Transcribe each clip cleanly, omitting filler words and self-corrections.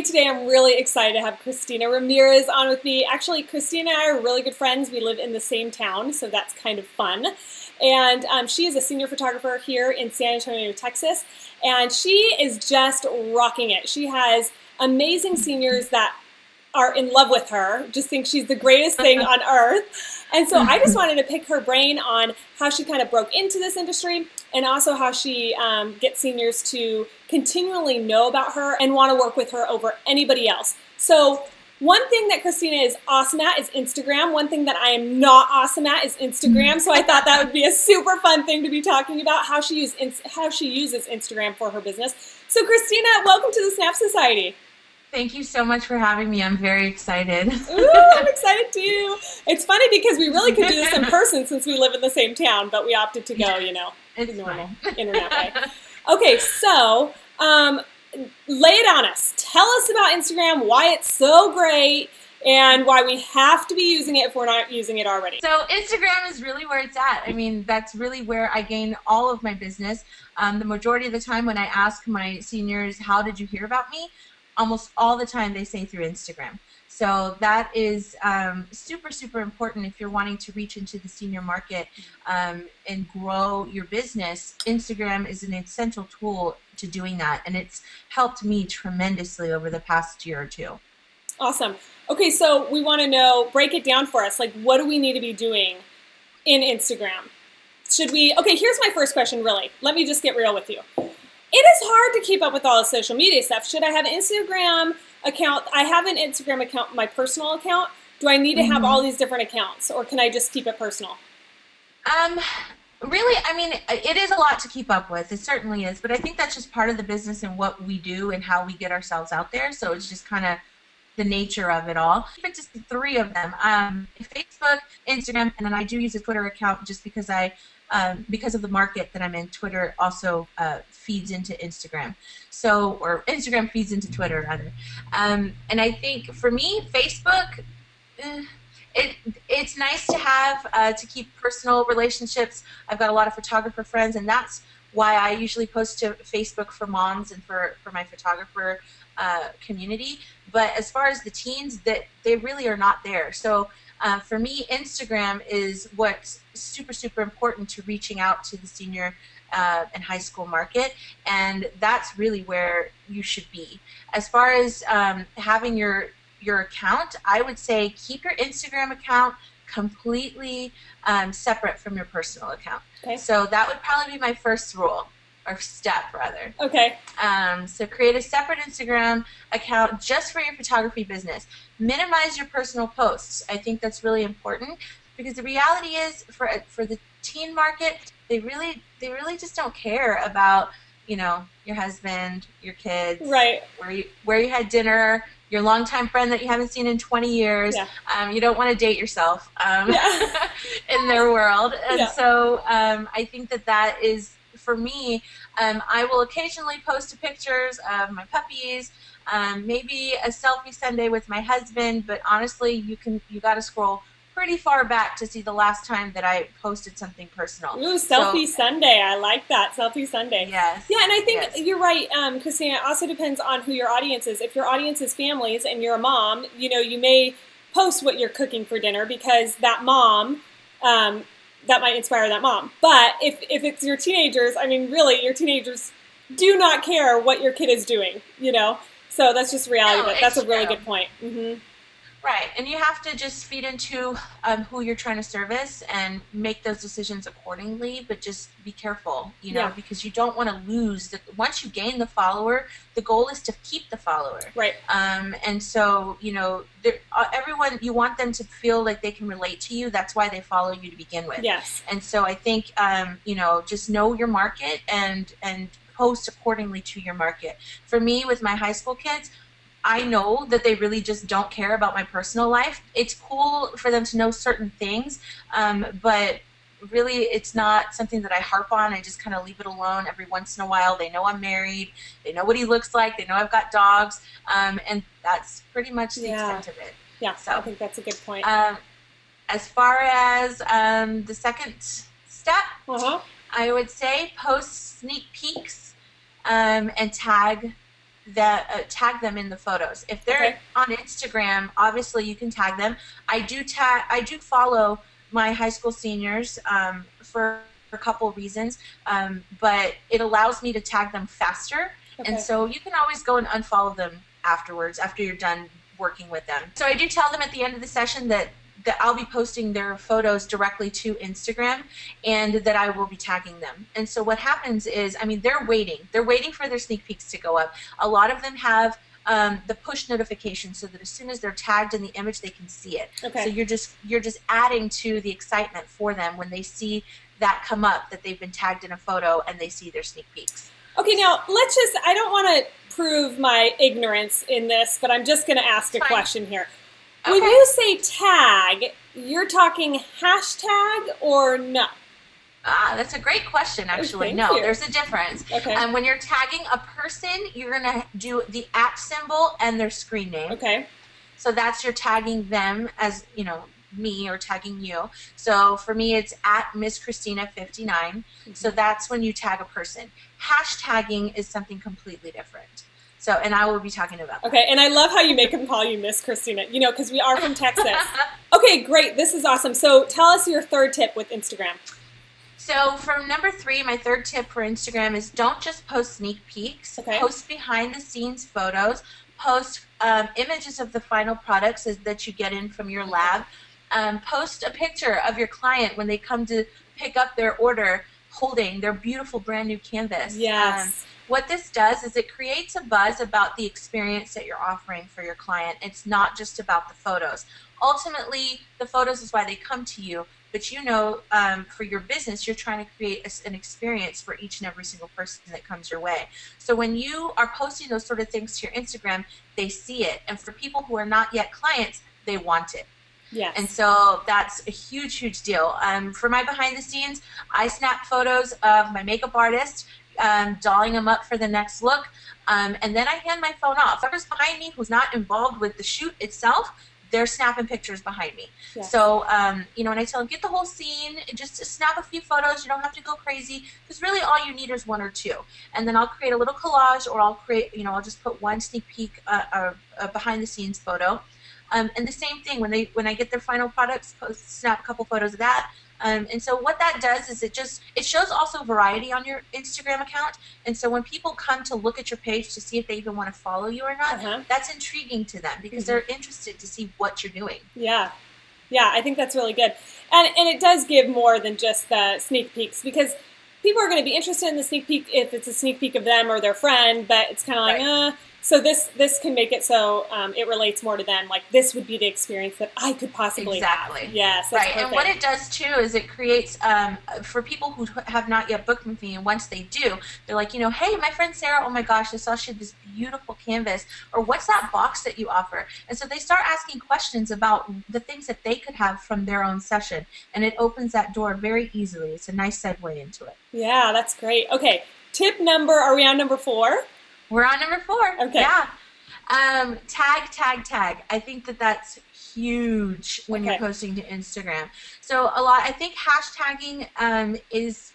Q&A today. I'm really excited to have Christina Ramirez on with me. Actually, Christina and I are really good friends. We live in the same town, so that's kind of fun. And she is a senior photographer here in San Antonio, Texas, and she is just rocking it. She has amazing seniors that are in love with her, just think she's the greatest thing on earth. And so I just wanted to pick her brain on how she kind of broke into this industry and also how she gets seniors to continually know about her and want to work with her over anybody else. So one thing that Christina is awesome at is Instagram. One thing that I am not awesome at is Instagram. So I thought that would be a super fun thing to be talking about, how she uses Instagram for her business. So Christina, welcome to the Snap Society. Thank you so much for having me. I'm very excited. Ooh, I'm excited too. It's funny because we really could do this in person since we live in the same town, but we opted to go, you know, it's normal fine. Internet way. Okay, so lay it on us. Tell us about Instagram, why it's so great, and why we have to be using it if we're not using it already. So Instagram is really where it's at. I mean, that's really where I gain all of my business. The majority of the time when I ask my seniors, how did you hear about me? Almost all the time they say through Instagram. So that is super, super important if you're wanting to reach into the senior market and grow your business. Instagram is an essential tool to doing that, and it's helped me tremendously over the past year or two. Awesome. Okay, so we want to know, break it down for us. Like, what do we need to be doing in Instagram? Should we, okay, here's my first question, really. Let me just get real with you. It is hard to keep up with all the social media stuff. Should I have an Instagram account? I have an Instagram account, my personal account. Do I need to have all these different accounts, or can I just keep it personal? Really, I mean, it is a lot to keep up with. It certainly is, but I think that's just part of the business and what we do and how we get ourselves out there. So it's just kind of the nature of it all. But just three of them: Facebook, Instagram, and then I do use a Twitter account just because because of the market that I'm in. Twitter also feeds into Instagram, so, or Instagram feeds into Twitter rather. And I think for me, Facebook, it's nice to have to keep personal relationships. I've got a lot of photographer friends, and that's why I usually post to Facebook for moms and for my photographer community. But as far as the teens, that they really are not there. So for me, Instagram is what's super, super important to reaching out to the senior and high school market, and that's really where you should be. As far as having your account, I would say keep your Instagram account completely separate from your personal account. Okay. So that would probably be my first rule, or step rather. Okay. So create a separate Instagram account just for your photography business. Minimize your personal posts. I think that's really important, because the reality is for the teen market, they really just don't care about, you know, your husband, your kids, right, where you had dinner, your longtime friend that you haven't seen in 20 years. Yeah. You don't want to date yourself in their world. And so I think that is, for me, I will occasionally post pictures of my puppies, maybe a selfie Sunday with my husband, but honestly, you got to scroll pretty far back to see the last time that I posted something personal. Ooh, Selfie Sunday. I like that. Selfie Sunday. Yes. Yeah, and I think you're right, Christina. It also depends on who your audience is. If your audience is families and you're a mom, you know, you may post what you're cooking for dinner because that mom, that might inspire that mom. But if it's your teenagers, I mean, really, your teenagers do not care what your kid is doing, you know? So that's just reality. But that's a really good point. Mm-hmm. Right, and you have to just feed into who you're trying to service and make those decisions accordingly, but just be careful, you know, because you don't want to lose. Once you gain the follower, the goal is to keep the follower. Right. And so, you know, everyone, you want them to feel like they can relate to you. That's why they follow you to begin with. Yes. And so I think, you know, just know your market and post accordingly to your market. For me, with my high school kids, I know that they really just don't care about my personal life. It's cool for them to know certain things, but really it's not something that I harp on. I just kind of leave it alone every once in a while. They know I'm married. They know what he looks like. They know I've got dogs. And that's pretty much the extent of it. Yeah, so I think that's a good point. As far as the second step, I would say post sneak peeks and tag that tag them in the photos. If they're on Instagram, obviously you can tag them. I do follow my high school seniors for a couple of reasons, but it allows me to tag them faster. And so you can always go and unfollow them afterwards, after you're done working with them. So I do tell them at the end of the session that I'll be posting their photos directly to Instagram and that I will be tagging them. And so what happens is, I mean, they're waiting for their sneak peeks to go up. A lot of them have the push notification so that as soon as they're tagged in the image, they can see it. So you're just adding to the excitement for them when they see that come up, that they've been tagged in a photo and they see their sneak peeks. Okay, now let's just, I don't want to prove my ignorance in this, but I'm just going to ask a question here. When you say tag, you're talking hashtag or no? That's a great question, actually. No, there's a difference. When you're tagging a person, you're going to do the @ symbol and their screen name. So that's you're tagging them as, you know, me or tagging you. So for me, it's @MissChristina59. So that's when you tag a person. Hashtagging is something completely different. So, and I will be talking about that. And I love how you make them call you Miss Christina, you know, because we are from Texas. Okay, great. This is awesome. So tell us your third tip with Instagram. So from number 3, my third tip for Instagram is don't just post sneak peeks. Post behind the scenes photos. Post images of the final products that you get in from your lab. Post a picture of your client when they come to pick up their order holding their beautiful brand new canvas. What this does is it creates a buzz about the experience that you're offering for your client. It's not just about the photos. Ultimately, the photos is why they come to you, but you know, for your business, you're trying to create an experience for each and every single person that comes your way. So when you are posting those sort of things to your Instagram, they see it. And for people who are not yet clients, they want it. And so that's a huge, huge deal. For my behind the scenes, I snap photos of my makeup artist, dolling them up for the next look, and then I hand my phone off. Whoever's behind me who's not involved with the shoot itself, they're snapping pictures behind me. So, you know, and I tell them, get the whole scene, just snap a few photos. You don't have to go crazy, because really all you need is 1 or 2. And then I'll create a little collage, or I'll create, you know, I'll just put one sneak peek, a behind the scenes photo. And the same thing, when I get their final products, snap a couple photos of that. And so what that does is it shows also variety on your Instagram account. And so when people come to look at your page to see if they even want to follow you or not, that's intriguing to them, because they're interested to see what you're doing. Yeah, I think that's really good. And it does give more than just the sneak peeks, because people are going to be interested in the sneak peek if it's a sneak peek of them or their friend, but it's kind of like, so this can make it so it relates more to them. Like, this would be the experience that I could possibly have. Yes, that's perfect. And what it does too is it creates, for people who have not yet booked with me, and once they do, they're like, you know, hey, my friend Sarah, oh my gosh, I saw she had this beautiful canvas, or what's that box that you offer? And so they start asking questions about the things that they could have from their own session, and it opens that door very easily. It's a nice segue into it. Yeah, that's great. Okay, tip number, are we on number 4? We're on number 4. Okay. Yeah. Tag. I think that's huge when you're posting to Instagram. So I think hashtagging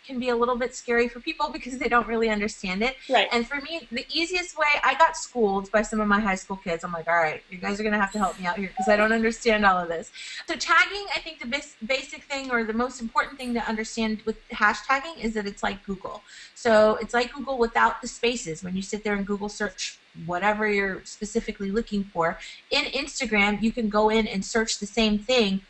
can be a little bit scary for people because they don't really understand it. And for me, the easiest way, I got schooled by some of my high school kids. I'm like, all right, you guys are going to have to help me out here because I don't understand all of this. So tagging, I think the basic thing, or the most important thing to understand with hashtagging, is that it's like Google. So it's like Google without the spaces. When you sit there and Google search whatever you're specifically looking for, in Instagram, you can go in and search the same thing,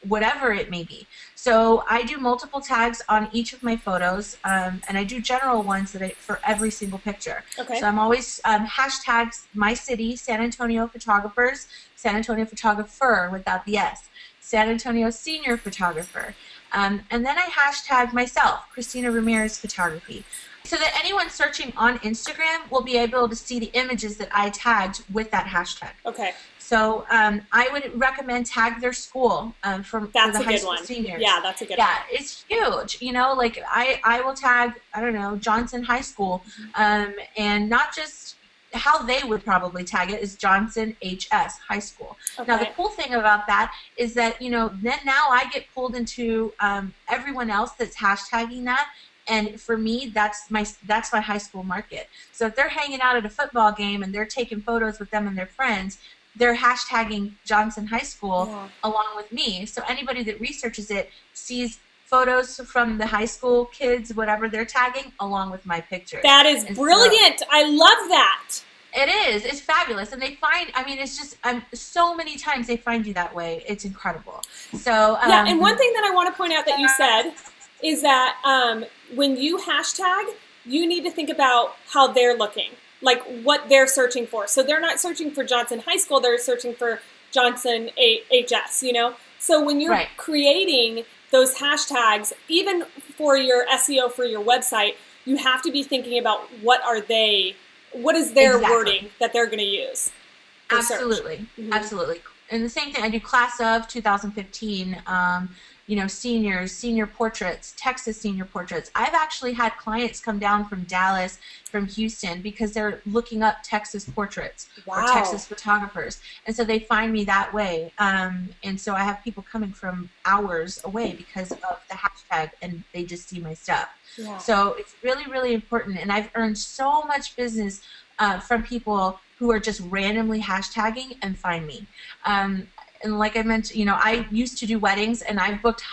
whatever it may be. So I do multiple tags on each of my photos, and I do general ones for every single picture. So I'm always hashtags my city, San Antonio photographers, San Antonio photographer without the S, San Antonio senior photographer, and then I hashtag myself, Christina Ramirez Photography, so that anyone searching on Instagram will be able to see the images that I tagged with that hashtag. So I would recommend tag their school for the high school seniors. Yeah, that's a good one. Yeah, it's huge. You know, like I will tag, I don't know, Johnson High School, and not just how they would probably tag it is Johnson HS High School. Now the cool thing about that is that, you know, then now I get pulled into everyone else that's hashtagging that, And for me, that's my high school market. So if they're hanging out at a football game and they're taking photos with them and their friends, they're hashtagging Johnson High School along with me. So anybody that researches it sees photos from the high school kids, whatever they're tagging, along with my picture. That is brilliant. So, I love that. It is. It's fabulous. And they find, I mean, it's just, so many times they find you that way. It's incredible. So, yeah, and one thing that I want to point out that you said is that when you hashtag, you need to think about how they're looking, like what they're searching for. So they're not searching for Johnson High School, they're searching for Johnson HS, you know? So when you're creating those hashtags, even for your SEO for your website, you have to be thinking about what is their wording that they're going to use. Absolutely. Absolutely. And the same thing, I do class of 2015, you know, senior portraits, Texas senior portraits. I've actually had clients come down from Dallas, from Houston, because they're looking up Texas portraits or Texas photographers. And so they find me that way. And so I have people coming from hours away because of the hashtag, and they just see my stuff. Yeah. So it's really, really important. And I've earned so much business from people who are just randomly hashtagging and find me. And like I mentioned, you know, I used to do weddings, and I booked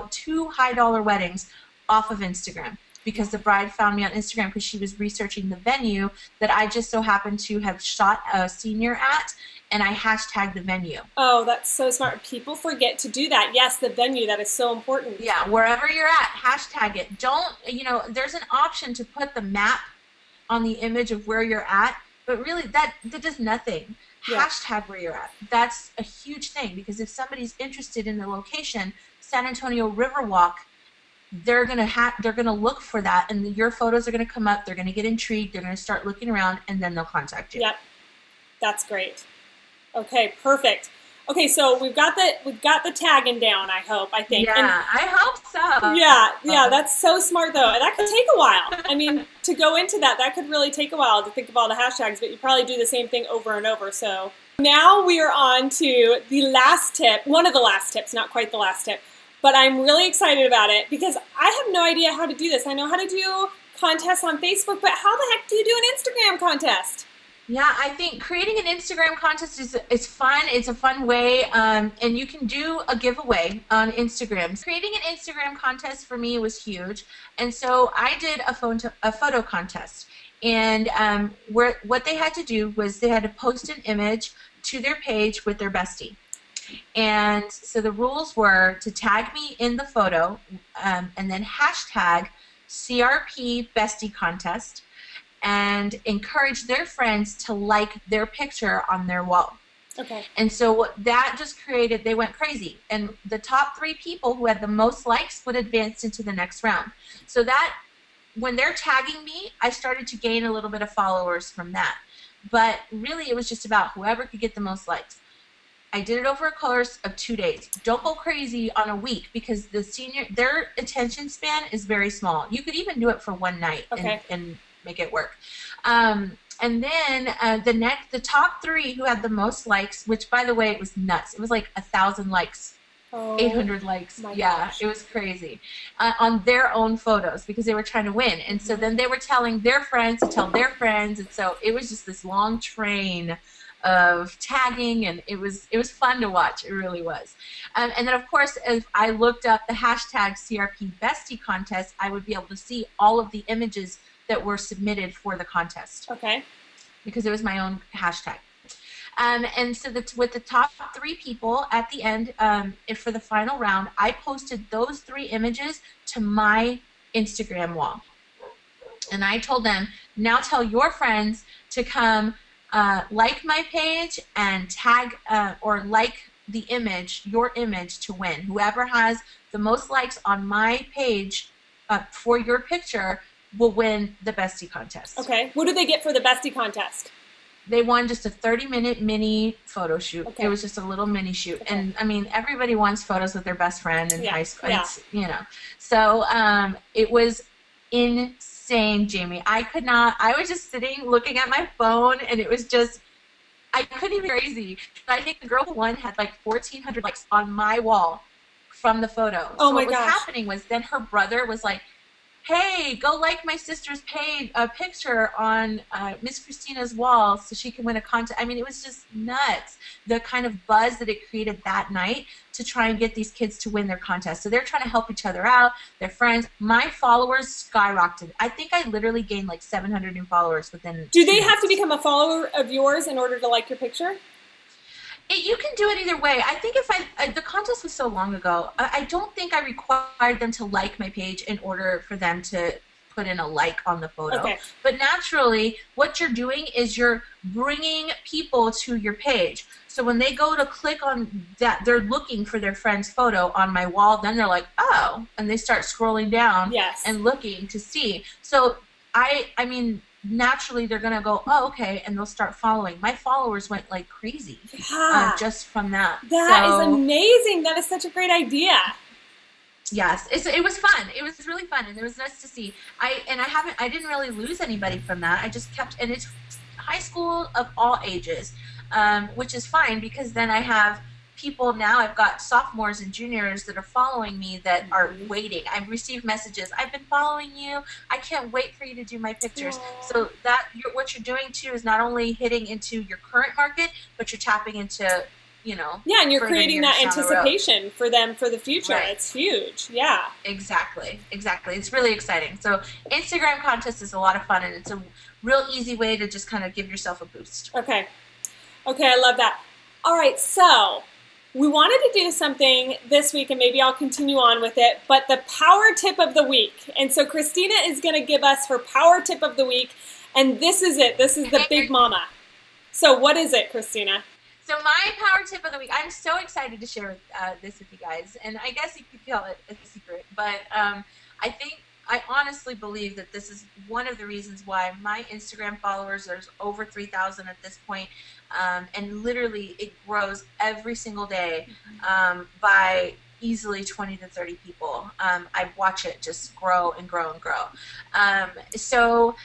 two high-dollar weddings off of Instagram because the bride found me on Instagram because she was researching the venue that I just so happened to have shot a senior at, and I hashtagged the venue. Oh, that's so smart. People forget to do that. Yes, the venue, that is so important. Yeah, wherever you're at, hashtag it. Don't, you know, there's an option to put the map on the image of where you're at, but really that does nothing. Hashtag where you're at. That's a huge thing, because if somebody's interested in the location, San Antonio Riverwalk, they're gonna look for that, and your photos are gonna come up. They're gonna get intrigued. They're gonna start looking around, and then they'll contact you. Yep, that's great. Okay, perfect. Okay, so we've got the tagging down. I think. Yeah, and I hope so. Yeah, that's so smart though. And that could take a while. I mean, to go into that could really take a while to think of all the hashtags, but you probably do the same thing over and over. So now we are on to the last tip, one of the last tips, not quite the last tip, but I'm really excited about it because I have no idea how to do this. I know how to do contests on Facebook, but how the heck do you do an Instagram contest? Yeah, I think creating an Instagram contest is fun. It's a fun way, and you can do a giveaway on Instagram. Creating an Instagram contest for me was huge, and so I did a photo contest. And what they had to do was they had to post an image to their page with their bestie. And so the rules were to tag me in the photo, and then hashtag CRP Bestie Contest, and encourage their friends to like their picture on their wall. Okay. And so that just created, they went crazy. And the top 3 people who had the most likes would advance into the next round. So that, when they're tagging me, I started to gain a little bit of followers from that. But really, it was just about whoever could get the most likes. I did it over a course of 2 days. Don't go crazy on a week, because their attention span is very small. You could even do it for one night and make it work. And then the top 3 who had the most likes, which by the way, it was nuts. It was like 1,000 likes, 800 likes. Yeah, it was crazy on their own photos because they were trying to win. And so then they were telling their friends to tell their friends, and so it was just this long train of tagging, and it was fun to watch. It really was. And then of course, if I looked up the hashtag CRP Bestie Contest, I would be able to see all of the images that were submitted for the contest. Okay. Because it was my own hashtag. And so with the top 3 people at the end, for the final round, I posted those 3 images to my Instagram wall. And I told them, now tell your friends to come like my page and tag or like the image, your image, to win. Whoever has the most likes on my page for your picture will win the Bestie Contest. Okay. What do they get for the Bestie Contest? They won just a 30-minute mini photo shoot. Okay. It was just a little mini shoot. Okay. And I mean, everybody wants photos with their best friend in high school. Yeah. It's, you know. So it was insane, Jamie. I was just sitting looking at my phone, and it was just, I couldn't even crazy. I think the girl who won had like 1,400 likes on my wall from the photo. Oh so my what was gosh. happening was then her brother was like, hey, go like my sister's page, picture on Miss Christina's wall so she can win a contest. I mean, it was just nuts, the kind of buzz that it created that night to try and get these kids to win their contest. So they're trying to help each other out, their friends. My followers skyrocketed. I think I literally gained like 700 new followers within. Do they have to become a follower of yours in order to like your picture? You can do it either way. I think if the contest was so long ago, I don't think I required them to like my page in order for them to put in a like on the photo. Okay. But naturally, what you're doing is you're bringing people to your page. So when they go to click on that, they're looking for their friend's photo on my wall, then they're like, oh, and they start scrolling down and looking to see. So I mean, naturally they're going to go, oh, okay, and they'll start following. My followers went like crazy just from that. That is amazing. That is such a great idea. Yes, it was fun. It was really fun, and it was nice to see. I didn't really lose anybody from that. I just kept, and it's high school of all ages, which is fine because then I have people now. I've got sophomores and juniors that are following me that are waiting. I've received messages. I've been following you. I can't wait for you to do my pictures. Aww. So that what you're doing too is not only hitting into your current market, but you're tapping into, you know. Yeah, and you're creating that anticipation for them for the future. Right. It's huge. Yeah. Exactly. Exactly. It's really exciting. So Instagram contest is a lot of fun, and it's a real easy way to just kind of give yourself a boost. Okay. Okay, I love that. All right, so we wanted to do something this week, and maybe I'll continue on with it, but the power tip of the week. And so Christina is going to give us her power tip of the week, and this is it. This is the big mama. So what is it, Christina? So my power tip of the week, I'm so excited to share this with you guys, and I guess you could call it a secret, but I honestly believe that this is one of the reasons why my Instagram followers, there's over 3,000 at this point, and literally it grows every single day by easily 20 to 30 people. I watch it just grow and grow and grow. So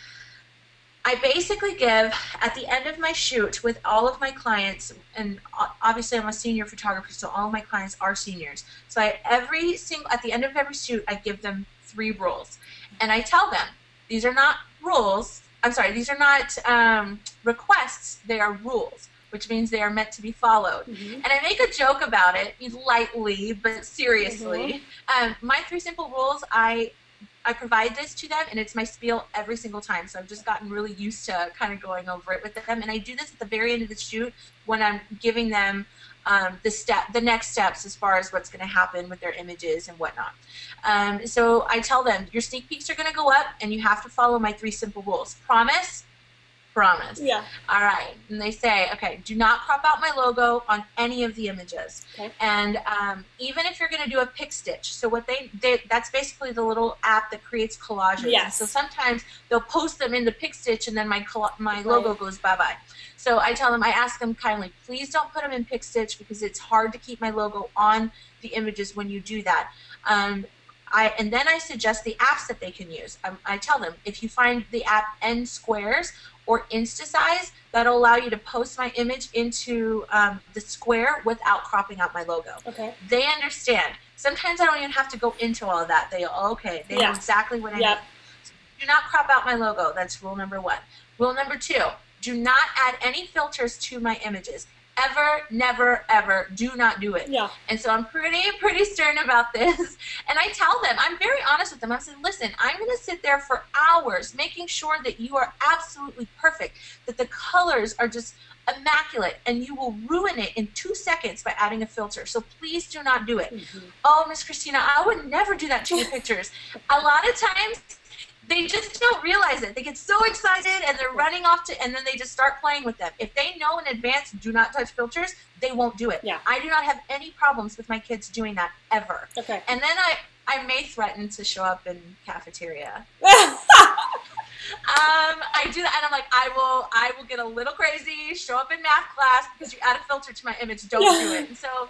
I basically give, at the end of my shoot with all of my clients, and obviously I'm a senior photographer, so all of my clients are seniors. So at the end of every shoot, I give them 3 rules. And I tell them, these are not rules, I'm sorry, these are not requests, they are rules, which means they are meant to be followed. And I make a joke about it, lightly, but seriously. My 3 simple rules, I provide this to them, and it's my spiel every single time. So I've just gotten really used to kind of going over it with them. And I do this at the very end of the shoot when I'm giving them the next steps as far as what's going to happen with their images and whatnot. So I tell them, your sneak peeks are going to go up, and you have to follow my 3 simple rules. Promise. Promise. Yeah. All right. And they say, okay, do not crop out my logo on any of the images. Okay. And even if you're going to do a pick stitch, so what that's basically the little app that creates collages. Yes. So sometimes they'll post them in the pick stitch, and then my logo goes bye-bye. So I tell them, I ask them kindly, please don't put them in pick stitch because it's hard to keep my logo on the images when you do that. And then I suggest the apps that they can use. I tell them, if you find the app N Squares or InstaSize, that'll allow you to post my image into the square without cropping out my logo. Okay. They understand. Sometimes I don't even have to go into all of that. They know exactly what I need. So do not crop out my logo. That's rule number 1. Rule number 2, do not add any filters to my images. Ever, never, ever, do not do it. Yeah. And so I'm pretty stern about this. And I tell them, I'm very honest with them. I said, listen, I'm going to sit there for hours making sure that you are absolutely perfect, that the colors are just immaculate, and you will ruin it in 2 seconds by adding a filter. So please do not do it. Oh, Miss Christina, I would never do that to your pictures. A lot of times, they just don't realize it. They get so excited and they're running off and then they just start playing with them. If they know in advance, do not touch filters, they won't do it. Yeah. I do not have any problems with my kids doing that ever. Okay. And then I may threaten to show up in cafeteria. I do that, and I'm like, I will get a little crazy, show up in math class because you add a filter to my image. Don't do it. And so,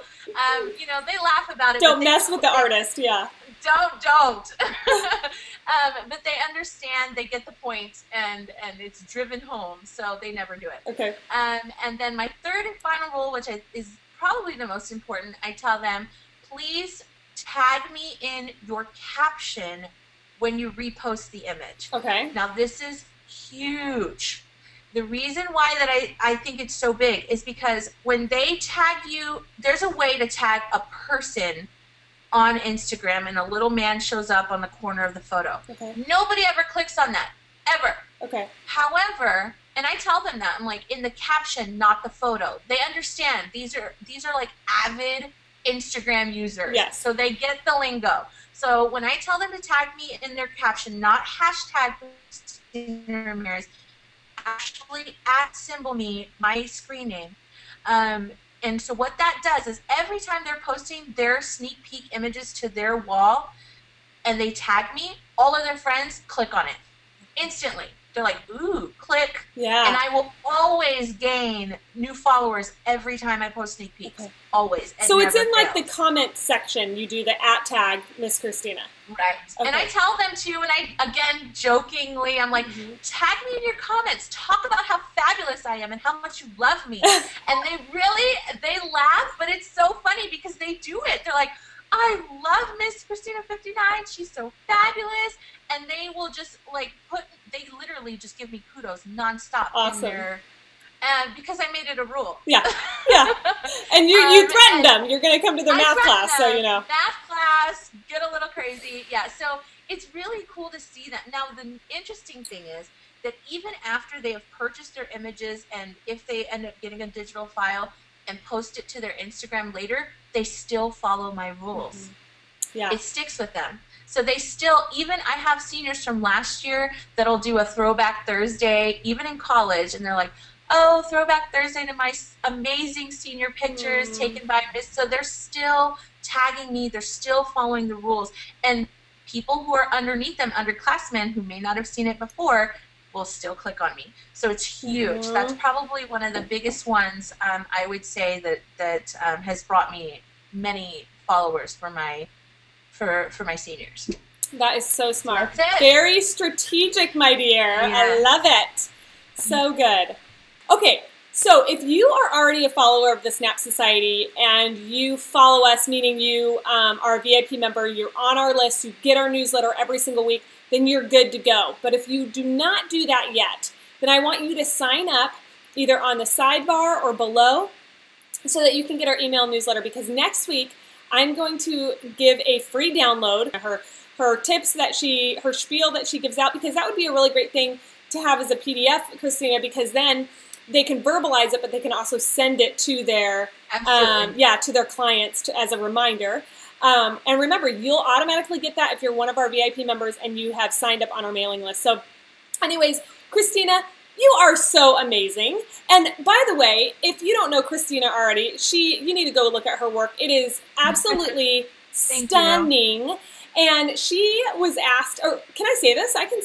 you know, they laugh about it. Don't mess with the artist. Yeah. Don't. But they understand, they get the point, and it's driven home, so they never do it. Okay. And then my 3rd and final rule, which is probably the most important, I tell them, please tag me in your caption when you repost the image. Okay. Now this is huge. The reason why that I think it's so big is because when they tag you, there's a way to tag a person on Instagram and a little man shows up on the corner of the photo. Okay. Nobody ever clicks on that, ever. Okay. However, and I tell them that, I'm like, in the caption, not the photo. They understand. These are like avid Instagram users. Yes. So they get the lingo. So when I tell them to tag me in their caption, not hashtag Christina Ramirez, actually @ me, my screen name. And so what that does is every time they're posting their sneak peek images to their wall and they tag me, all of their friends click on it instantly. They're like, ooh, click. Yeah. And I will always gain new followers every time I post sneak peeks. Okay. Always. So it's in like the comment section. You do the @tag Miss Christina. Right. Okay. And I tell them too, and I, again, jokingly, I'm like, tag me in your comments. Talk about how fabulous I am and how much you love me. And they laugh, but it's so funny because they do it. They're like, I love Miss Christina 59. She's so fabulous. And they will just like they literally just give me kudos nonstop. Awesome. In their, because I made it a rule. Yeah, yeah. And you threatened them. You're going to come to their math class, so you know. Math class, get a little crazy. Yeah, so it's really cool to see that. Now, the interesting thing is that even after they have purchased their images and if they end up getting a digital file and post it to their Instagram later, they still follow my rules. Yeah. It sticks with them. So they still, even I have seniors from last year that'll do a Throwback Thursday, even in college, and they're like, oh, Throwback Thursday to my amazing senior pictures taken by Miss. So they're still tagging me. They're still following the rules. And people who are underneath them, underclassmen who may not have seen it before, will still click on me. So it's huge. That's probably one of the biggest ones I would say that has brought me many followers for my seniors. That is so smart. That's it. Very strategic, my dear. Yeah. I love it. So good. Okay, so if you are already a follower of the Snap Society and you follow us, meaning you are a VIP member, you're on our list, you get our newsletter every single week, then you're good to go. But if you do not do that yet, then I want you to sign up either on the sidebar or below so that you can get our email newsletter, because next week I'm going to give a free download, her tips that her spiel that she gives out, because that would be a really great thing to have as a PDF, Christina, because then they can verbalize it, but they can also send it to their to their clients as a reminder. And remember, you'll automatically get that if you're one of our VIP members and you have signed up on our mailing list. So anyways, Christina, you are so amazing. And by the way, if you don't know Christina already, you need to go look at her work. It is absolutely stunning. And she was asked, or can I say this? I can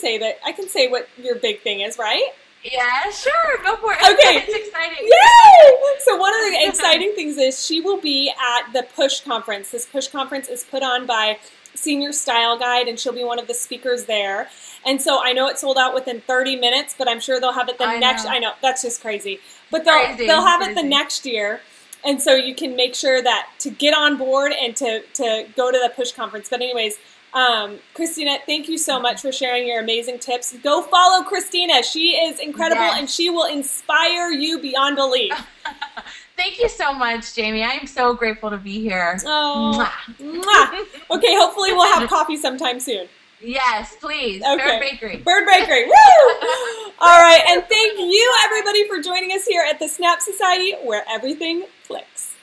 say what your big thing is, right? Yeah, sure. Go for it. Okay. It's exciting. Yay! So one of the exciting things is she will be at the Push Conference. This Push Conference is put on by Senior Style Guide, and she'll be one of the speakers there. And so I know it sold out within 30 minutes, but I'm sure they'll have it the next. I know, that's just crazy. But they'll have it the next year. And so you can make sure that to get on board and to go to the Push Conference. But anyways, Christina, thank you so much for sharing your amazing tips. Go follow Christina. She is incredible, and she will inspire you beyond belief. Thank you so much, Jamie. I am so grateful to be here. Oh, mwah. Okay, hopefully we'll have coffee sometime soon. Yes, please. Okay. Bird Bakery. Bird Bakery. Woo! All right, and thank you, everybody, for joining us here at the Snap Society, where everything clicks.